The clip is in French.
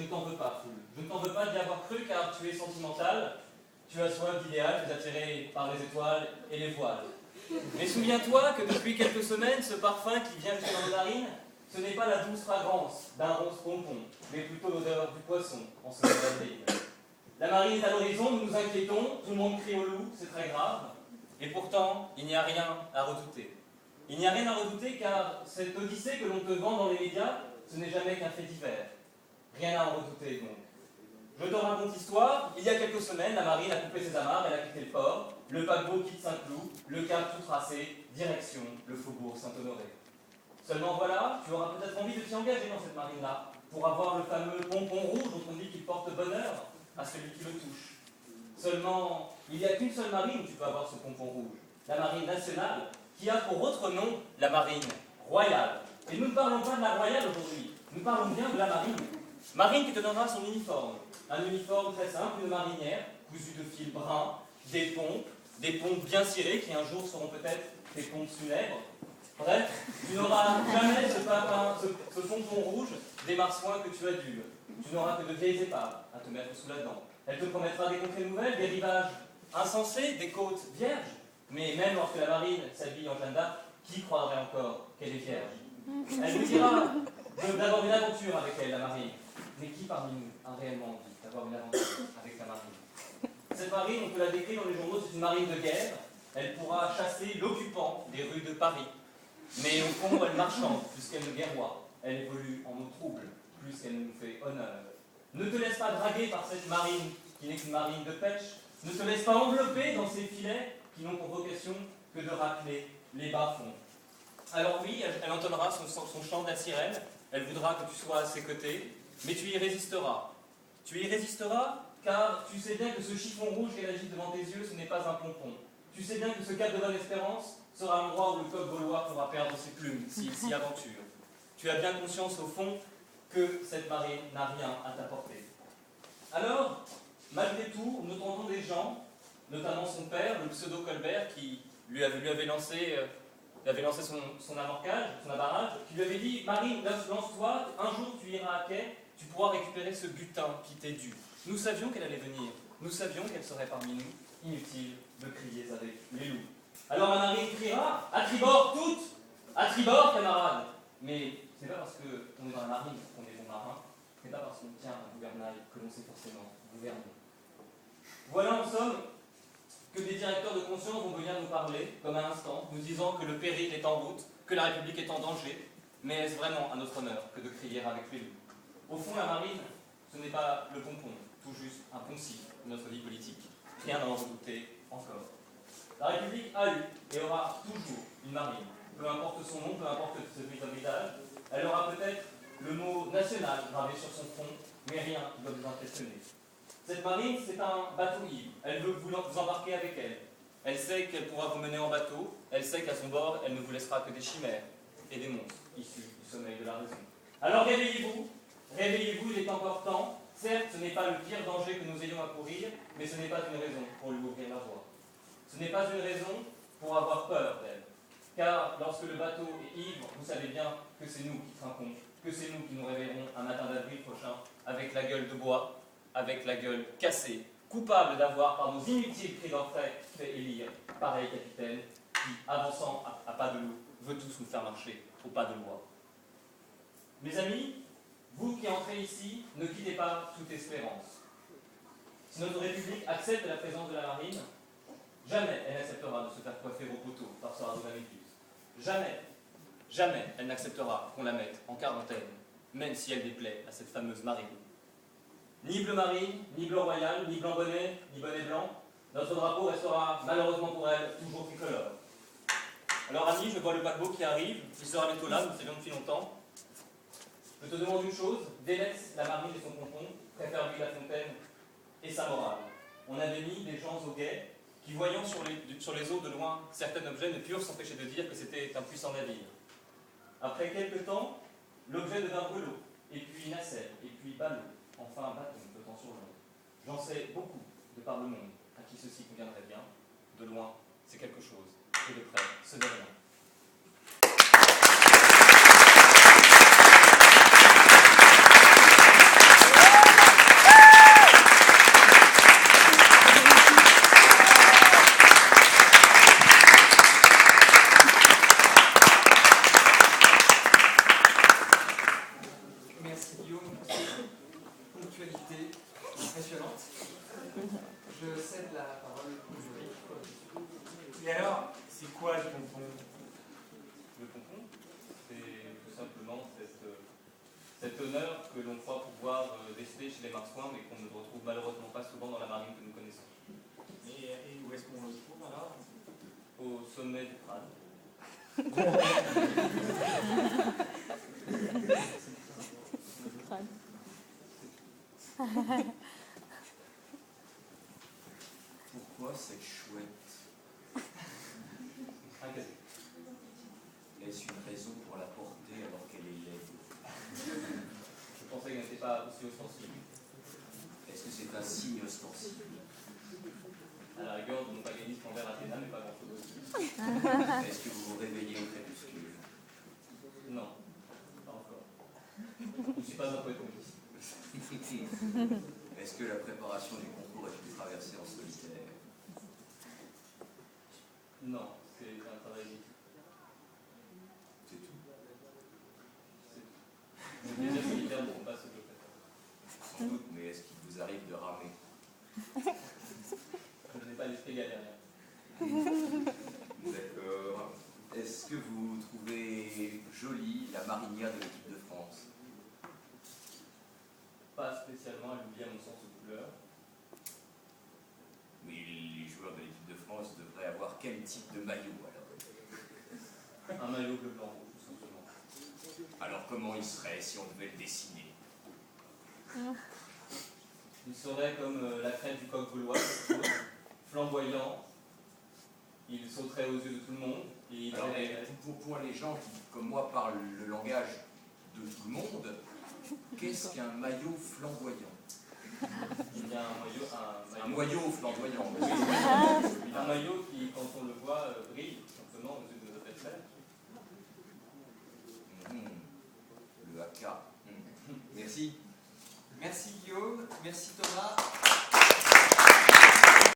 ne t'en veux pas, foule. Je ne t'en veux pas d'y avoir cru car tu es sentimental, tu as soif d'idéal, tu es attiré par les étoiles et les voiles. Mais souviens-toi que depuis quelques semaines, ce parfum qui vient jusqu'à nos narines, ce n'est pas la douce fragrance d'un rose pompon, mais plutôt l'odeur du poisson en ce moment d'avril. La marine est à l'horizon, nous nous inquiétons, tout le monde crie au loup, c'est très grave, et pourtant, il n'y a rien à redouter. Il n'y a rien à redouter car cette odyssée que l'on te vend dans les médias, ce n'est jamais qu'un fait divers. Rien à en redouter donc. Je te raconte l'histoire. Il y a quelques semaines, la marine a coupé ses amarres, elle a quitté le port, le paquebot quitte Saint-Cloud, le cap tout tracé, direction le faubourg Saint-Honoré. Seulement voilà, tu auras peut-être envie de t'y engager dans cette marine-là, pour avoir le fameux pompon rouge dont on dit qu'il porte bonheur à celui qui le touche. Seulement, il n'y a qu'une seule marine où tu peux avoir ce pompon rouge, la marine nationale, qui a pour autre nom la marine royale. Et nous ne parlons pas de la royale aujourd'hui, nous parlons bien de la marine. Marine qui te donnera son uniforme. Un uniforme très simple, une marinière, cousue de fil brun, des pompes bien cirées qui un jour seront peut-être des pompes funèbres. Bref, tu n'auras jamais ce pompon rouge des marsouins que tu adules. Tu n'auras que de vieilles épaves à te mettre sous la dent. Elle te promettra des contrées nouvelles, des rivages insensés, des côtes vierges. Mais même lorsque la marine s'habille en Jeanne d'Arc, qui croirait encore qu'elle est vierge? Elle nous dira d'avoir une aventure avec elle, la marine. Mais qui parmi nous a réellement envie d'avoir une aventure avec la marine? Cette marine, on peut la décrire dans les journaux, c'est une marine de guerre. Elle pourra chasser l'occupant des rues de Paris. Mais au fond, elle marchande plus qu'elle ne guerroie. Elle évolue en eau trouble, plus qu'elle ne nous fait honneur. Ne te laisse pas draguer par cette marine qui n'est qu'une marine de pêche. Ne te laisse pas envelopper dans ces filets qui n'ont pour vocation que de racler les bas-fonds. Alors oui, elle entonnera son chant de la sirène. Elle voudra que tu sois à ses côtés. Mais tu y résisteras. Tu y résisteras car tu sais bien que ce chiffon rouge qu'elle agite devant tes yeux, ce n'est pas un pompon. Tu sais bien que ce cap de Bonne-Espérance sera l'endroit où le coq gaulois pourra perdre ses plumes s'il s'y aventure. Tu as bien conscience au fond que cette marine n'a rien à t'apporter. Alors, malgré tout, nous entendons des gens, notamment son père, le pseudo Colbert, qui lui avait lancé son amorcage, son abarrage, qui lui avait dit « Marine, lance-toi, un jour tu iras à quai, tu pourras récupérer ce butin qui t'est dû. » Nous savions qu'elle allait venir, nous savions qu'elle serait parmi nous, inutile de crier avec les loups. Alors la marine criera « À tribord toutes! À tribord, camarades !» Mais ce n'est pas parce qu'on est dans la marine qu'on est bon marin, ce n'est pas parce qu'on tient un gouvernail que l'on sait forcément gouverner. Voilà en somme que des directeurs de conscience vont venir nous parler, comme à l'instant, nous disant que le péril est en route, que la République est en danger, mais est-ce vraiment à notre honneur que de crier avec les loups? Au fond, la marine, ce n'est pas le pompon, tout juste un poncif de notre vie politique. Rien à en redouter encore. La République a eu et aura toujours une marine. Peu importe son nom, peu importe celui d'un visage, elle aura peut-être le mot national gravé sur son front, mais rien ne doit vous impressionner. Cette marine, c'est un bateau ivre. Elle veut vous embarquer avec elle. Elle sait qu'elle pourra vous mener en bateau. Elle sait qu'à son bord, elle ne vous laissera que des chimères et des monstres issus du sommeil de la raison. Alors réveillez-vous, il est encore temps. Certes, ce n'est pas le pire danger que nous ayons à courir, mais ce n'est pas une raison pour lui ouvrir la voie. Ce n'est pas une raison pour avoir peur d'elle. Car lorsque le bateau est ivre, vous savez bien que c'est nous qui trinquons, que c'est nous qui nous réveillerons un matin d'avril prochain avec la gueule de bois, avec la gueule cassée, coupables d'avoir, par nos inutiles cris d'orfraie, fait élire pareil capitaine qui, avançant à pas de loup, veut tous nous faire marcher au pas de loi. Mes amis, vous qui entrez ici, ne quittez pas toute espérance. Si notre République accepte la présence de la marine, jamais elle n'acceptera de se faire coiffer au poteau par Sora de Jamais, jamais elle n'acceptera qu'on la mette en quarantaine, même si elle déplaît à cette fameuse marine. Ni bleu marine, ni bleu royal, ni blanc bonnet, ni bonnet blanc, notre drapeau restera malheureusement pour elle toujours tricolore. Alors amis, je vois le paquebot qui arrive, il sera bientôt là, nous le savions depuis longtemps. Je te demande une chose, délaisse la marine et son pompon, préfère lui la fontaine et sa morale. On avait mis des gens au guet qui, voyant sur les eaux de loin certains objets, ne purent s'empêcher de dire que c'était un puissant navire. Après quelque temps, l'objet devint brûlot, et puis nacelle, et puis ballot, enfin bâton flottant sur l'eau. J'en sais beaucoup de par le monde, à qui ceci conviendrait bien. De loin, c'est quelque chose, et de près, ce n'est rien. ponctualité impressionnante. Je cède la parole au jury. Et alors, c'est quoi le pompon? Le pompon, c'est tout simplement cet honneur que l'on croit pouvoir déceler chez les marsouins, mais qu'on ne retrouve malheureusement pas souvent dans la marine que nous connaissons. Et où est-ce qu'on le trouve alors? Au sommet du crâne. Pourquoi cette chouette? Un casier. Est-ce une raison pour la porter alors qu'elle est laide? Je pensais qu'elle n'était pas aussi ostensible. Est-ce que c'est un signe ostensible? À la rigueur de mon paganisme envers Athéna, mais pas grand-chose aussi. Est-ce que vous vous réveillez au crépuscule? Non, pas encore. Je ne suis pas un poète complice. Est-ce que la préparation du concours est une traversée en solitaire? Non, c'est un travail d'équipe. C'est tout. Le plaisir solitaire ne sont pas ce que je préfère. Sans doute, mais est-ce qu'il vous arrive de ramer? Je n'ai pas l'esprit galérien. D'accord. Est-ce que vous trouvez jolie la marinière de l'équipe de France? Pas spécialement, elle oublie à mon sens de couleur. Mais les joueurs de l'équipe de France devraient avoir quel type de maillot alors? Un maillot bleu blanc rouge, tout simplement. Alors comment il serait si on devait le dessiner? Il serait comme la crête du coq gaulois, flamboyant. Il sauterait aux yeux de tout le monde. Et il Alors, dirait, pour les gens qui, comme moi, parlent le langage de tout le monde, qu'est-ce qu'un maillot flamboyant? il y a Un maillot flamboyant. un maillot qui, quand on le voit, brille simplement aux yeux de notre adversaire. Le haka. Merci. Merci Guillaume, merci Thomas.